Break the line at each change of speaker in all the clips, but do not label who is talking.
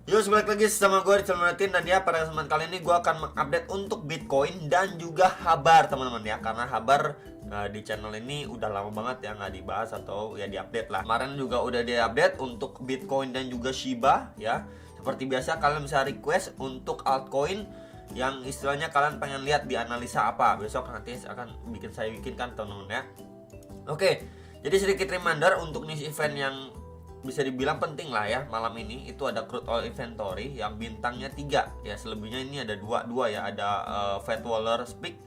Yo, balik lagi sama gue di channel Martin. Dan ya, pada kesempatan kali ini gue akan mengupdate untuk Bitcoin dan juga Habar, teman-teman ya. Karena Habar di channel ini udah lama banget ya nggak dibahas atau ya diupdate lah. Kemarin juga udah diupdate untuk Bitcoin dan juga Shiba ya. Seperti biasa kalian bisa request untuk altcoin yang istilahnya kalian pengen lihat di analisa apa. Besok nanti akan saya bikinkan, teman-teman ya. Oke, jadi sedikit reminder untuk news event yang bisa dibilang penting lah ya malam ini. Itu ada crude oil inventory yang bintangnya 3 ya, selebihnya ini ada dua ya, ada Fed Waller speak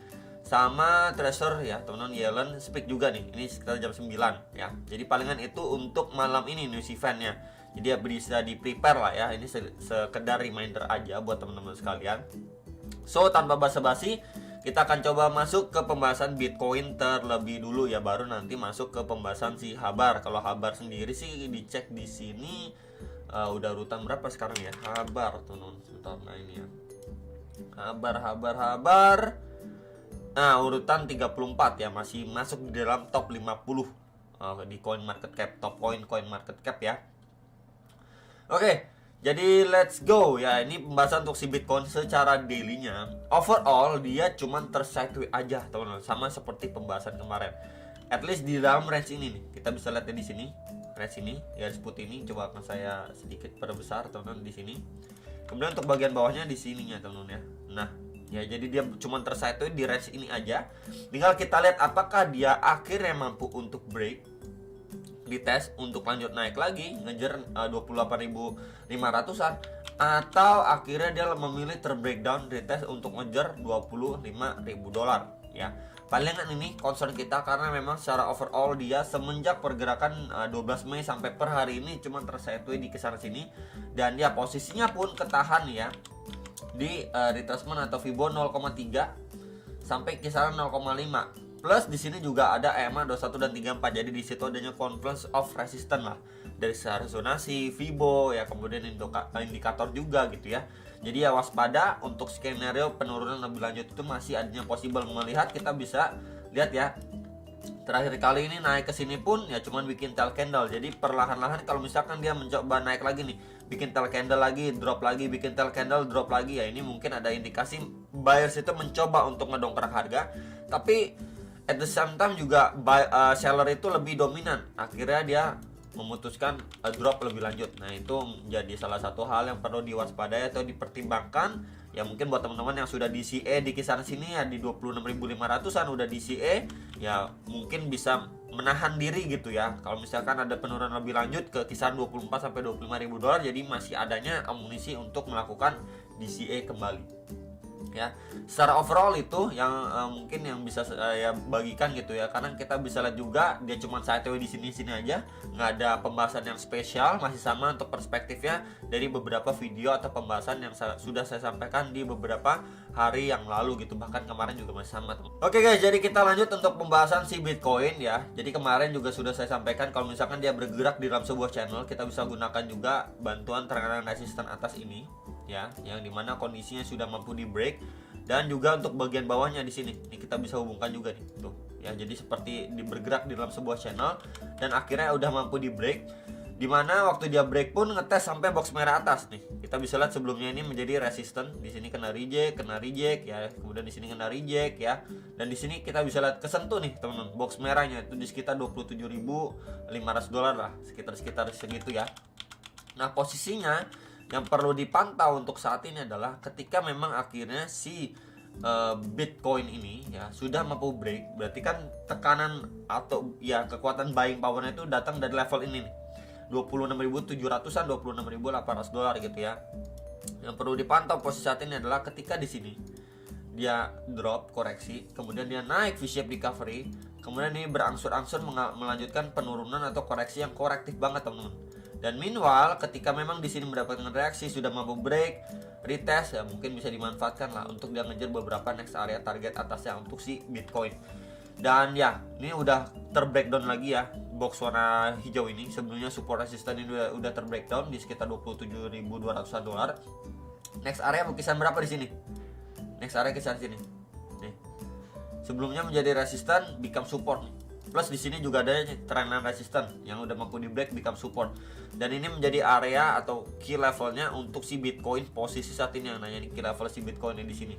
sama Treasurer ya teman-teman, Yellen speak juga nih, ini sekitar jam 9 ya. Jadi palingan itu untuk malam ini news eventnya, jadi ya bisa di prepare lah ya. Ini sekedar reminder aja buat teman-teman sekalian. So tanpa basa-basi, kita akan coba masuk ke pembahasan Bitcoin terlebih dulu ya, baru nanti masuk ke pembahasan si Habar. Kalau Habar sendiri sih dicek di sini udah urutan berapa sekarang ya Habar teman-teman. Sebentar, nah ini ya Habar. Nah, urutan 34 ya, masih masuk di dalam top 50 di coin market cap, top coin market cap ya. Oke. Jadi let's go ya. Ini pembahasan untuk si Bitcoin secara daily-nya. Overall dia cuman tersideways aja, teman-teman. Sama seperti pembahasan kemarin. At least di dalam range ini nih. Kita bisa lihat di sini. Range ini, garis putih ini coba akan saya sedikit perbesar, teman-teman, di sini. Kemudian untuk bagian bawahnya di sininya, teman-teman ya. Nah, ya jadi dia cuman tersideways di range ini aja. Tinggal kita lihat apakah dia akhirnya mampu untuk break, dites untuk lanjut naik lagi ngejar 28.500-an, atau akhirnya dia memilih terbreakdown retest untuk ngejar 25.000 dolar ya. Palingan ini concern kita karena memang secara overall dia semenjak pergerakan 12 Mei sampai per hari ini cuma tersideways di kisaran sini, dan dia posisinya pun ketahan ya di retracement atau Fibo 0,3 sampai kisaran 0,5. Plus di sini juga ada EMA 21 dan 34. Jadi di situ adanya confluence of resistance lah, dari resonansi, Fibo ya, kemudian indikator juga gitu ya. Jadi ya waspada untuk skenario penurunan lebih lanjut itu masih adanya possible. Melihat kita bisa lihat ya, terakhir kali ini naik ke sini pun ya cuman bikin tail candle. Jadi perlahan-lahan kalau misalkan dia mencoba naik lagi nih, bikin tail candle lagi, drop lagi, bikin tail candle, drop lagi ya, ini mungkin ada indikasi buyers itu mencoba untuk ngedongkrak harga. Tapi at the same time juga seller itu lebih dominan. Akhirnya dia memutuskan drop lebih lanjut. Nah, itu menjadi salah satu hal yang perlu diwaspadai atau dipertimbangkan. Ya mungkin buat teman-teman yang sudah di CA di kisaran sini ya, di 26.500-an udah di CA, ya mungkin bisa menahan diri gitu ya. Kalau misalkan ada penurunan lebih lanjut ke kisaran 24 sampai 25.000 dolar, jadi masih adanya amunisi untuk melakukan DCA kembali. Ya, secara overall itu yang mungkin yang bisa saya bagikan gitu ya, karena kita bisa lihat juga dia cuma sideways di sini aja, nggak ada pembahasan yang spesial, masih sama untuk perspektifnya dari beberapa video atau pembahasan yang sudah saya sampaikan di beberapa hari yang lalu gitu, bahkan kemarin juga masih sama, teman. Oke guys, jadi kita lanjut untuk pembahasan si Bitcoin ya. Jadi kemarin juga sudah saya sampaikan kalau misalkan dia bergerak di dalam sebuah channel, kita bisa gunakan juga bantuan tekanan resisten atas ini ya, yang dimana kondisinya sudah mampu di break, dan juga untuk bagian bawahnya di sini ini kita bisa hubungkan juga nih tuh ya. Jadi seperti bergerak di dalam sebuah channel dan akhirnya udah mampu di break, dimana waktu dia break pun ngetes sampai box merah atas nih. Kita bisa lihat sebelumnya ini menjadi resisten, di sini kena reject ya, kemudian di sini kena reject ya, dan di sini kita bisa lihat kesentuh nih teman-teman, box merahnya itu di sekitar 27.500 dolar lah, sekitar segitu ya. Nah, posisinya yang perlu dipantau untuk saat ini adalah ketika memang akhirnya si Bitcoin ini ya sudah mampu break, berarti kan tekanan atau ya kekuatan buying powernya itu datang dari level ini nih, 26.700-an, 26.800 dolar gitu ya. Yang perlu dipantau posisi saat ini adalah ketika di sini dia drop koreksi, kemudian dia naik V-shape recovery, kemudian ini berangsur-angsur melanjutkan penurunan atau koreksi yang korektif banget, teman-teman. Dan meanwhile ketika memang di sini mendapatkan reaksi sudah mampu break, retest ya, mungkin bisa dimanfaatkan lah untuk dia ngejar beberapa next area target atasnya untuk si Bitcoin. Dan ya, ini udah terbreakdown lagi ya, box warna hijau ini. Sebelumnya support resistance ini udah terbreakdown di sekitar 27.200 dolar. Next area kisaran berapa di sini? Next area kisaran sini. Nih. Sebelumnya menjadi resistance, become support nih. Plus di sini juga ada trendline resistance yang udah mampu di break become support. Dan ini menjadi area atau key levelnya untuk si Bitcoin posisi saat ini, yang nanya nih key level si Bitcoin di sini.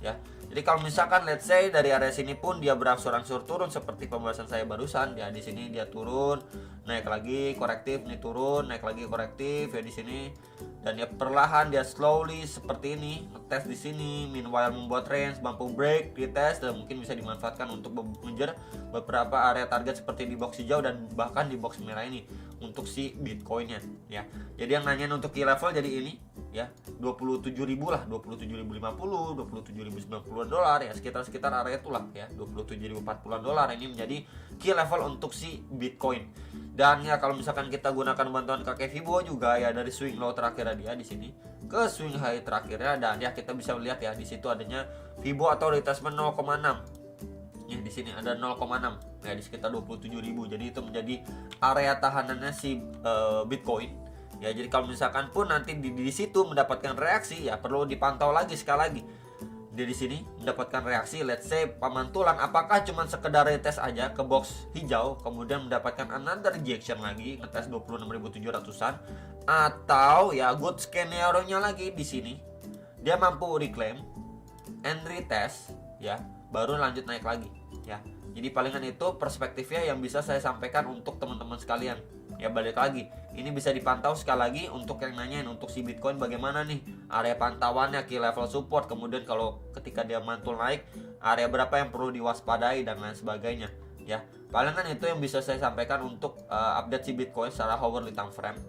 Ya. Jadi kalau misalkan let's say dari area sini pun dia berangsur-angsur turun seperti pembahasan saya barusan, ya di sini dia turun, naik lagi korektif, nih turun, naik lagi korektif ya di sini. Dan ya perlahan dia slowly seperti ini, ngetes di sini, meanwhile membuat range, mampu break, retest dan mungkin bisa dimanfaatkan untuk mengejar beberapa area target seperti di box hijau dan bahkan di box merah ini untuk si Bitcoinnya ya. Jadi yang nanyain untuk key level jadi ini ya 27.000 lah, 27.050, 27.090 dolar ya, sekitar area itulah ya, 27.040 dolar ini menjadi key level untuk si Bitcoin. Dan ya kalau misalkan kita gunakan bantuan kakek Fibo juga ya, dari swing low terakhirnya dia di sini ke swing high terakhirnya, dan ya kita bisa lihat ya di situ adanya Fibo atau retracement 0,6. Ya di sini ada 0,6 ya di sekitar 27.000. Jadi itu menjadi area tahanannya si Bitcoin. Ya jadi kalau misalkan pun nanti di situ mendapatkan reaksi ya perlu dipantau lagi sekali lagi. Di sini mendapatkan reaksi, let's say pemantulan, apakah cuma sekedar retest aja ke box hijau kemudian mendapatkan another rejection lagi ngetes 26.700-an, atau ya good scenario-nya lagi di sini dia mampu reclaim and retest ya baru lanjut naik lagi ya. Jadi palingan itu perspektifnya yang bisa saya sampaikan untuk teman-teman sekalian. Ya balik lagi, ini bisa dipantau sekali lagi untuk yang nanyain untuk si Bitcoin bagaimana nih area pantauannya, key level support, kemudian kalau ketika dia mantul naik area berapa yang perlu diwaspadai dan lain sebagainya ya. Palingan itu yang bisa saya sampaikan untuk update si Bitcoin secara hourly time frame.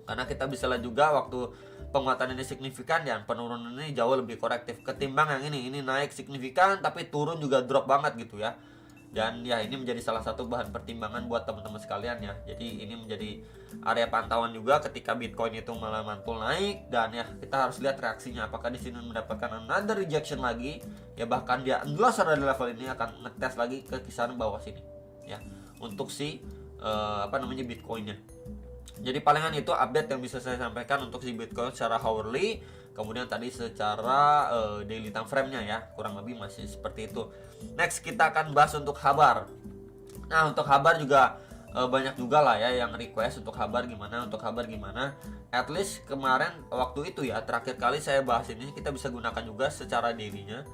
Karena kita bisa lihat juga waktu penguatan ini signifikan dan penurunan ini jauh lebih korektif ketimbang yang ini naik signifikan tapi turun juga drop banget gitu ya. Dan ya ini menjadi salah satu bahan pertimbangan buat teman-teman sekalian ya. Jadi ini menjadi area pantauan juga ketika Bitcoin itu malah mantul naik, dan ya kita harus lihat reaksinya apakah di sini mendapatkan another rejection lagi ya, bahkan dia endorser dari level ini akan ngetes lagi ke kisaran bawah sini ya untuk si Bitcoinnya. Jadi palingan itu update yang bisa saya sampaikan untuk si Bitcoin secara hourly. Kemudian tadi secara daily time frame-nya ya, kurang lebih masih seperti itu. Next kita akan bahas untuk Habar. Nah untuk Habar juga banyak juga lah ya yang request untuk Habar gimana, untuk Habar gimana. At least kemarin waktu itu ya, terakhir kali saya bahas ini, kita bisa gunakan juga secara daily-nya.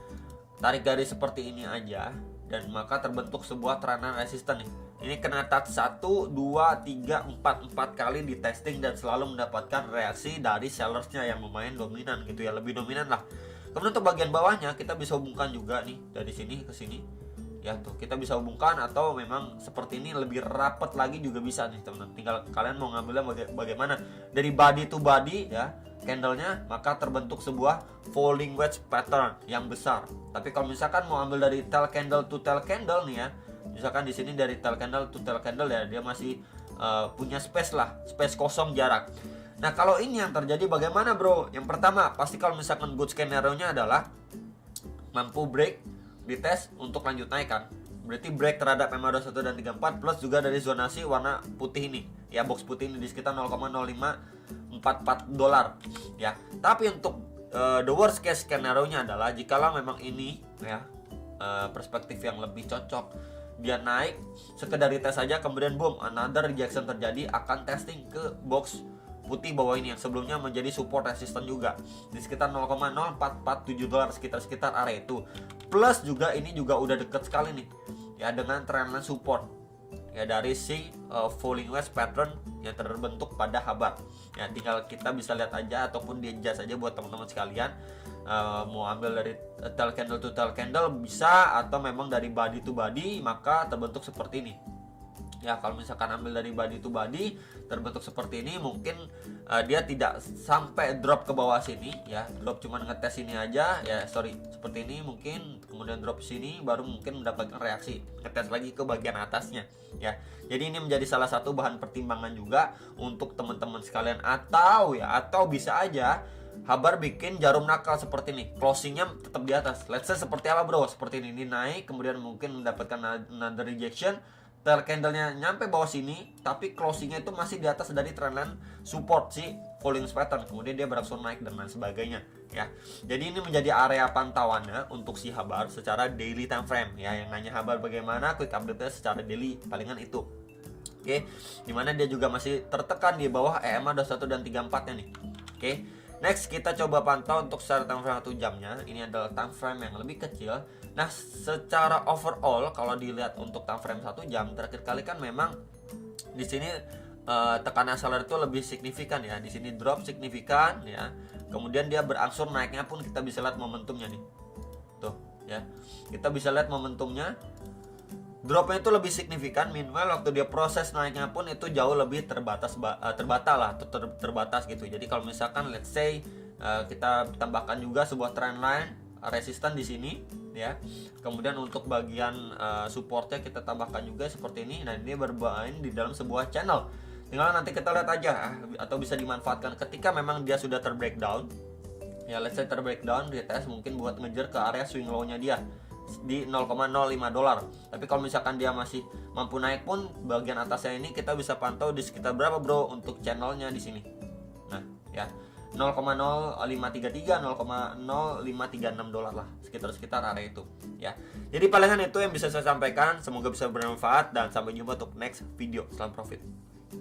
Tarik garis seperti ini aja, dan maka terbentuk sebuah tekanan resisten nih. Ini kena touch 1, 2, 3, 4 kali di testing dan selalu mendapatkan reaksi dari sellersnya yang lumayan dominan gitu ya, lebih dominan lah. Kemudian untuk bagian bawahnya kita bisa hubungkan juga nih dari sini ke sini. Ya tuh kita bisa hubungkan, atau memang seperti ini lebih rapat lagi juga bisa nih teman-teman. Tinggal kalian mau ngambilnya bagaimana. Dari body to body ya candlenya, maka terbentuk sebuah falling wedge pattern yang besar. Tapi kalau misalkan mau ambil dari tail candle to tail candle nih ya, misalkan di sini dari tail candle to tail candle ya, dia masih punya space lah, space kosong jarak. Nah kalau ini yang terjadi bagaimana bro? Yang pertama pasti kalau misalkan good scenario-nya adalah mampu break di tes untuk lanjut naik kan. Berarti break terhadap MA21 dan 34 plus juga dari zonasi warna putih ini ya, box putih ini di sekitar 0,0544 dolar ya. Tapi untuk the worst case scenario-nya adalah jikalau memang ini ya perspektif yang lebih cocok, dia naik sekedar tes saja kemudian boom another rejection terjadi, akan testing ke box putih bawah ini yang sebelumnya menjadi support resisten juga di sekitar 0,0447 dolar, sekitar area itu. Plus juga ini juga udah deket sekali nih ya dengan trendline support ya dari si falling wedge pattern yang terbentuk pada Habar ya. Tinggal kita bisa lihat aja ataupun di adjust aja buat teman-teman sekalian, mau ambil dari tail candle to tail candle bisa, atau memang dari body to body maka terbentuk seperti ini ya. Kalau misalkan ambil dari body to body terbentuk seperti ini, mungkin dia tidak sampai drop ke bawah sini ya, drop cuman ngetes ini aja ya, seperti ini mungkin, kemudian drop sini baru mungkin mendapatkan reaksi ngetes lagi ke bagian atasnya ya. Jadi ini menjadi salah satu bahan pertimbangan juga untuk teman-teman sekalian, atau bisa aja Habar bikin jarum nakal seperti ini, closingnya tetap di atas. Let's say seperti apa bro? Seperti ini naik, kemudian mungkin mendapatkan another rejection, tail candlenya nyampe bawah sini, tapi closingnya itu masih di atas dari trendline support si falling pattern, kemudian dia berangsur naik dan lain sebagainya ya. Jadi ini menjadi area pantauannya untuk si Habar secara daily time frame ya. Yang nanya Habar bagaimana quick update-nya secara daily palingan itu. Oke, dimana dia juga masih tertekan di bawah EMA 21 dan 34 nya nih. Oke. Next kita coba pantau untuk secara time frame 1 jamnya. Ini adalah time frame yang lebih kecil. Nah, secara overall kalau dilihat untuk time frame 1 jam terakhir kali kan memang di sini tekanan seller itu lebih signifikan ya. Di sini drop signifikan ya. Kemudian dia berangsur naiknya pun kita bisa lihat momentumnya nih. Tuh ya. Kita bisa lihat momentumnya. Dropnya itu lebih signifikan, meanwhile waktu dia proses naiknya pun itu jauh lebih terbatas gitu. Jadi kalau misalkan let's say kita tambahkan juga sebuah trendline resisten di sini ya. Kemudian untuk bagian supportnya kita tambahkan juga seperti ini. Nah, ini bermain di dalam sebuah channel. Tinggal nanti kita lihat aja atau bisa dimanfaatkan ketika memang dia sudah terbreakdown. Ya, let's say terbreakdown retest mungkin buat ngejar ke area swing low-nya dia di 0,05 dolar. Tapi kalau misalkan dia masih mampu naik pun bagian atasnya ini kita bisa pantau di sekitar berapa bro untuk channelnya di sini. Nah, ya 0,0533 0,0536 dolar lah, sekitar area itu ya. Jadi palingan itu yang bisa saya sampaikan, semoga bisa bermanfaat dan sampai jumpa untuk next video. Salam profit.